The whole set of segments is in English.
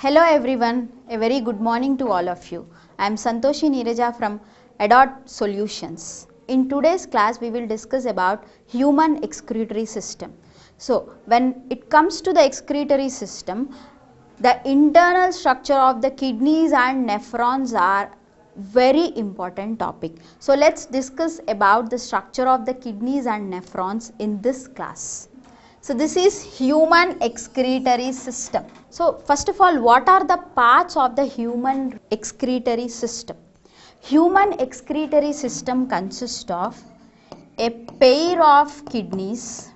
Hello everyone, a very good morning to all of you. I am Santoshi Neeraja from ADOT Solutions. In today's class we will discuss about human excretory system. So when it comes to the excretory system, the internal structure of the kidneys and nephrons are very important topic. So let's discuss about the structure of the kidneys and nephrons in this class. So this is human excretory system. So first of all, what are the parts of the human excretory system? Human excretory system consists of a pair of kidneys,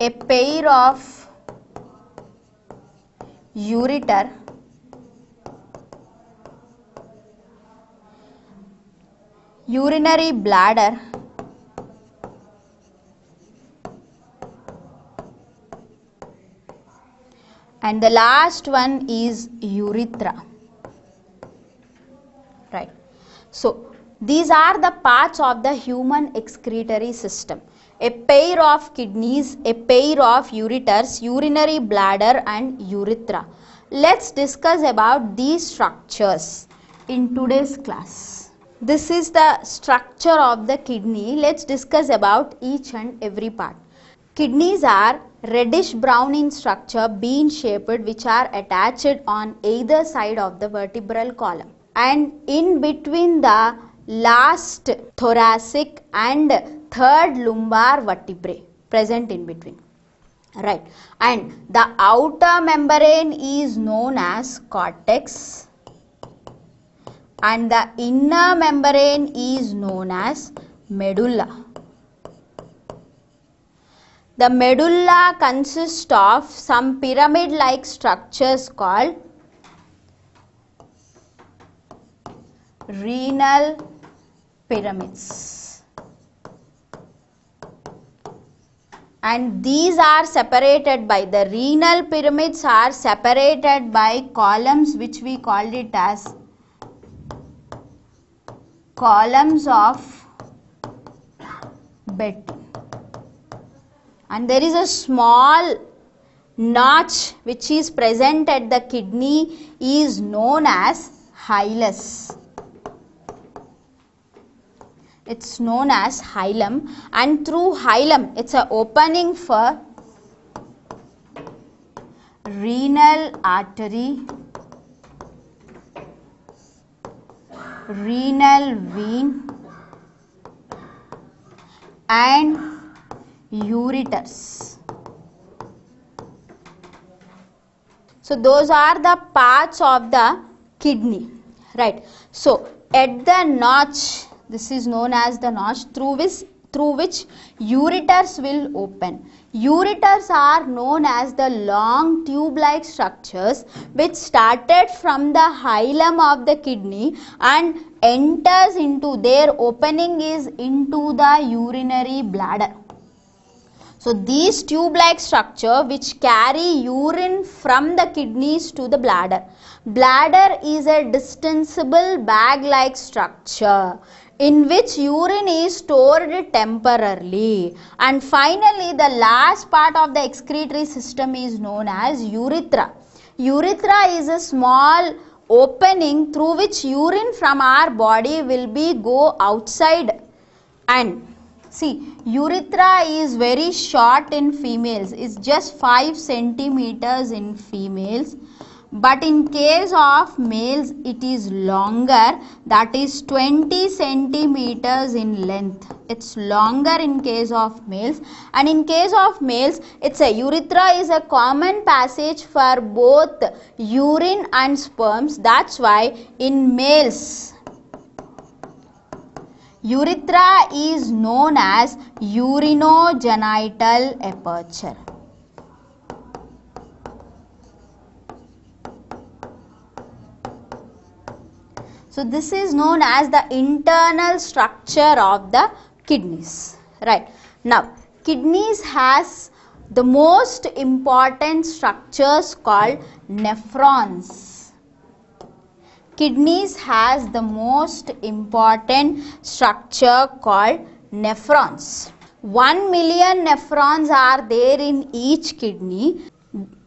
a pair of ureter, urinary bladder, and the last one is urethra. Right. So these are the parts of the human excretory system. A pair of kidneys, a pair of ureters, urinary bladder and urethra. Let's discuss about these structures in today's class. This is the structure of the kidney. Let's discuss about each and every part. Kidneys are reddish brown in structure, bean shaped, which are attached on either side of the vertebral column and in between the last thoracic and third lumbar vertebrae present in between. Right. And the outer membrane is known as cortex and the inner membrane is known as medulla. The medulla consists of some pyramid-like structures called renal pyramids. And these are separated by the renal pyramids are separated by columns which we called it as columns of Betti. And there is a small notch which is present at the kidney is known as hilus. It's known as hilum, and through hilum it's an opening for renal artery, renal vein and ureters. So those are the parts of the kidney, right? So at the notch, this is known as the notch through which ureters will open. Ureters are known as the long tube-like structures which started from the hilum of the kidney and enters into their opening is into the urinary bladder. So these tube-like structure which carry urine from the kidneys to the bladder. Bladder is a distensible bag-like structure in which urine is stored temporarily. And finally the last part of the excretory system is known as urethra. Urethra is a small opening through which urine from our body will be go outside. And see, urethra is very short in females, it's just 5 centimeters in females, but in case of males it is longer, that is 20 centimeters in length. It's longer in case of males, and in case of males it's a urethra is a common passage for both urine and sperms. That's why in males urethra is known as urinogenital aperture. So this is known as the internal structure of the kidneys. Right. Now kidneys has the most important structures called nephrons. Kidneys has the most important structure called nephrons. 1 million nephrons are there in each kidney.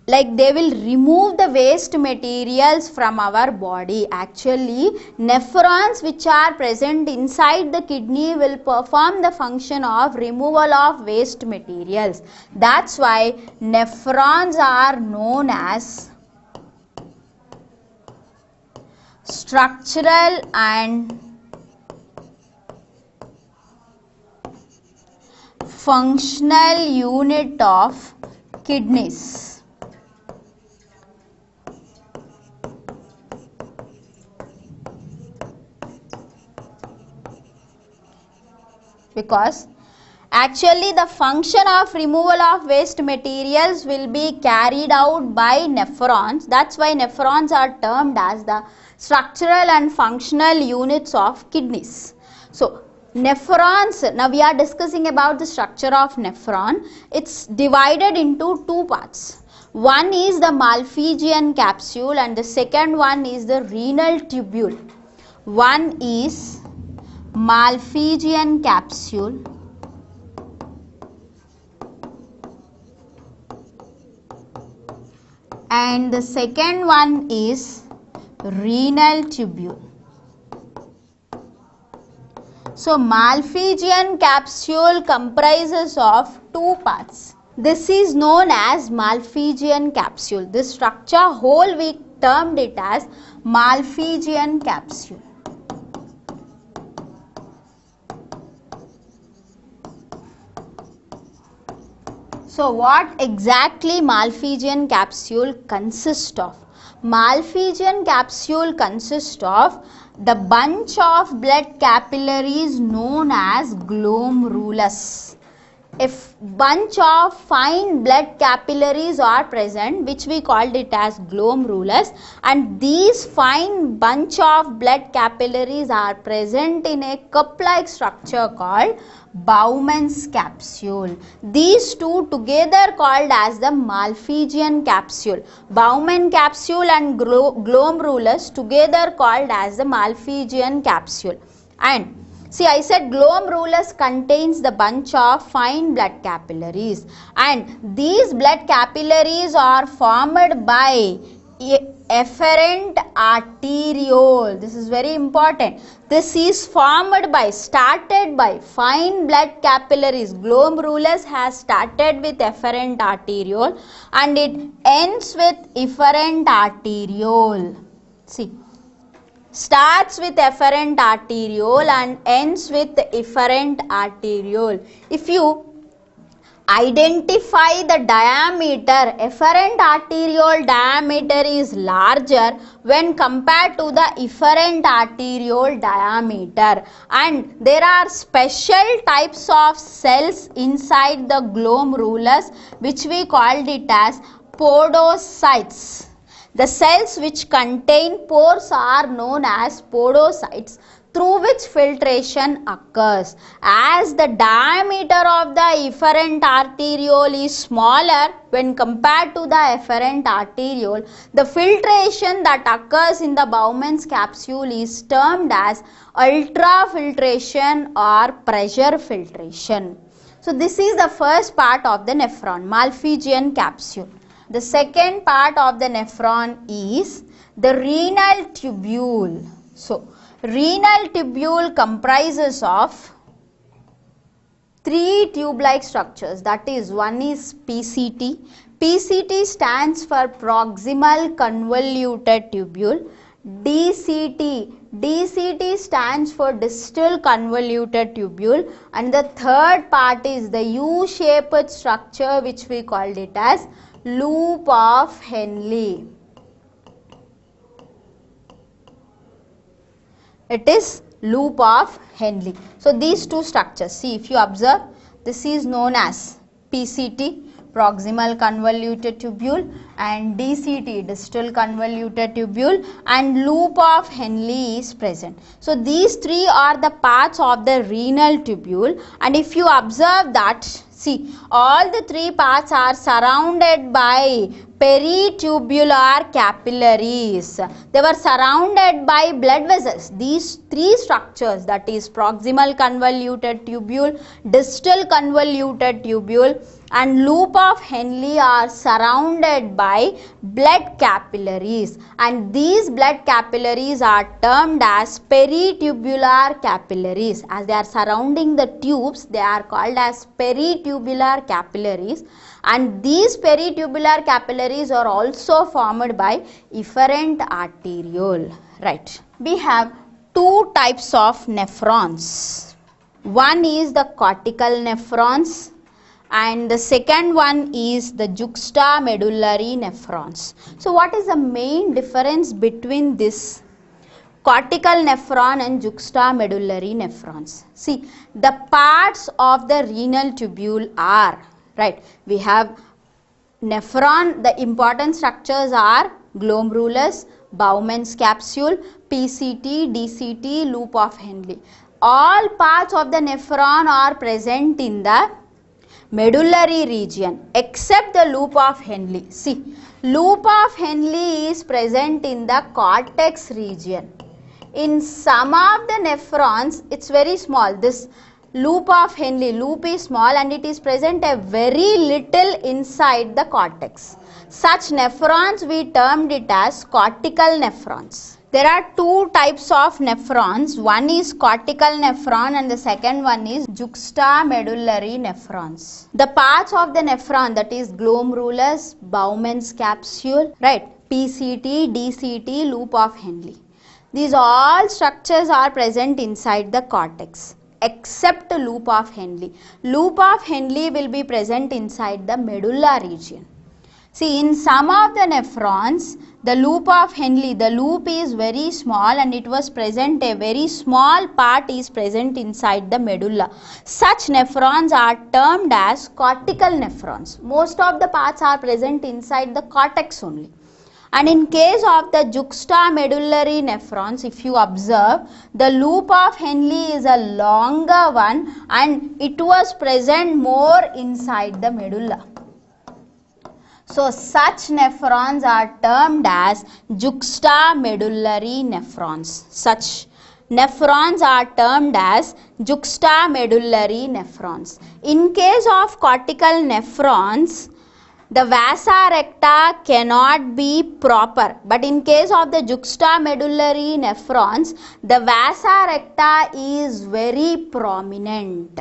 Like they will remove the waste materials from our body. Actually, nephrons which are present inside the kidney will perform the function of removal of waste materials. That's why nephrons are known as structural and functional unit of kidneys. Because actually the function of removal of waste materials will be carried out by nephrons. That's why nephrons are termed as the structural and functional units of kidneys. So nephrons, now we are discussing about the structure of nephron. It's divided into two parts. One is the Malpighian capsule and the second one is the renal tubule. One is Malpighian capsule and the second one is renal tubule. So Malpighian capsule comprises of two parts. This is known as Malpighian capsule. This structure whole we termed it as Malpighian capsule. So what exactly Malpighian capsule consists of? Malpighian capsule consists of the bunch of blood capillaries known as glomerulus. If bunch of fine blood capillaries are present, which we called it as glomerulus, and these fine bunch of blood capillaries are present in a cup-like structure called Bowman's capsule. These two together called as the Malpighian capsule. Bowman capsule and glomerulus together called as the Malpighian capsule. And see, I said glomerulus contains the bunch of fine blood capillaries, and these blood capillaries are formed by efferent arteriole. This is very important. This is started by fine blood capillaries. Glomerulus has started with efferent arteriole and it ends with efferent arteriole. See, starts with efferent arteriole and ends with efferent arteriole. If you identify the diameter, efferent arteriole diameter is larger when compared to the efferent arteriole diameter, and there are special types of cells inside the glomerulus which we called it as podocytes. The cells which contain pores are known as podocytes, through which filtration occurs. As the diameter of the efferent arteriole is smaller when compared to the efferent arteriole, the filtration that occurs in the Bowman's capsule is termed as ultrafiltration or pressure filtration. So this is the first part of the nephron, Malpighian capsule. The second part of the nephron is the renal tubule. So renal tubule comprises of three tube-like structures. That is, one is PCT. PCT stands for proximal convoluted tubule. DCT stands for distal convoluted tubule, and the third part is the U-shaped structure which we called it as loop of Henle. It is loop of Henle. So these two structures, see, if you observe, this is known as PCT, proximal convoluted tubule, and DCT, distal convoluted tubule, and loop of Henle is present. So these three are the parts of the renal tubule, and if you observe that, see, all the three parts are surrounded by peritubular capillaries. They were surrounded by blood vessels. These three structures, that is proximal convoluted tubule, distal convoluted tubule and loop of Henle, are surrounded by blood capillaries, and these blood capillaries are termed as peritubular capillaries. As they are surrounding the tubes, they are called as peritubular capillaries, and these peritubular capillaries are also formed by efferent arteriole. Right. We have two types of nephrons. One is the cortical nephrons and the second one is the juxtamedullary nephrons. So what is the main difference between this cortical nephron and juxtamedullary nephrons? See, the parts of the renal tubule are, right, we have nephron, the important structures are glomerulus, Bowman's capsule, PCT, DCT, loop of Henle. All parts of the nephron are present in the medullary region except the loop of Henle. See, loop of Henle is present in the cortex region. In some of the nephrons, it's very small. This loop of Henle, loop is small and it is present a very little inside the cortex. Such nephrons we termed it as cortical nephrons. There are two types of nephrons. One is cortical nephron and the second one is juxtamedullary nephrons. The parts of the nephron, that is glomerulus, Bowman's capsule, right, PCT, DCT, loop of Henle. These all structures are present inside the cortex except loop of Henle. Loop of Henle will be present inside the medulla region. See, in some of the nephrons, the loop of Henle, the loop is very small and it was present, a very small part is present inside the medulla. Such nephrons are termed as cortical nephrons. Most of the parts are present inside the cortex only. And in case of the juxtamedullary nephrons, if you observe, the loop of Henle is a longer one and it was present more inside the medulla. So, such nephrons are termed as juxtamedullary nephrons. Such nephrons are termed as juxtamedullary nephrons. In case of cortical nephrons, the vasa recta cannot be proper, but in case of the juxtamedullary nephrons, the vasa recta is very prominent.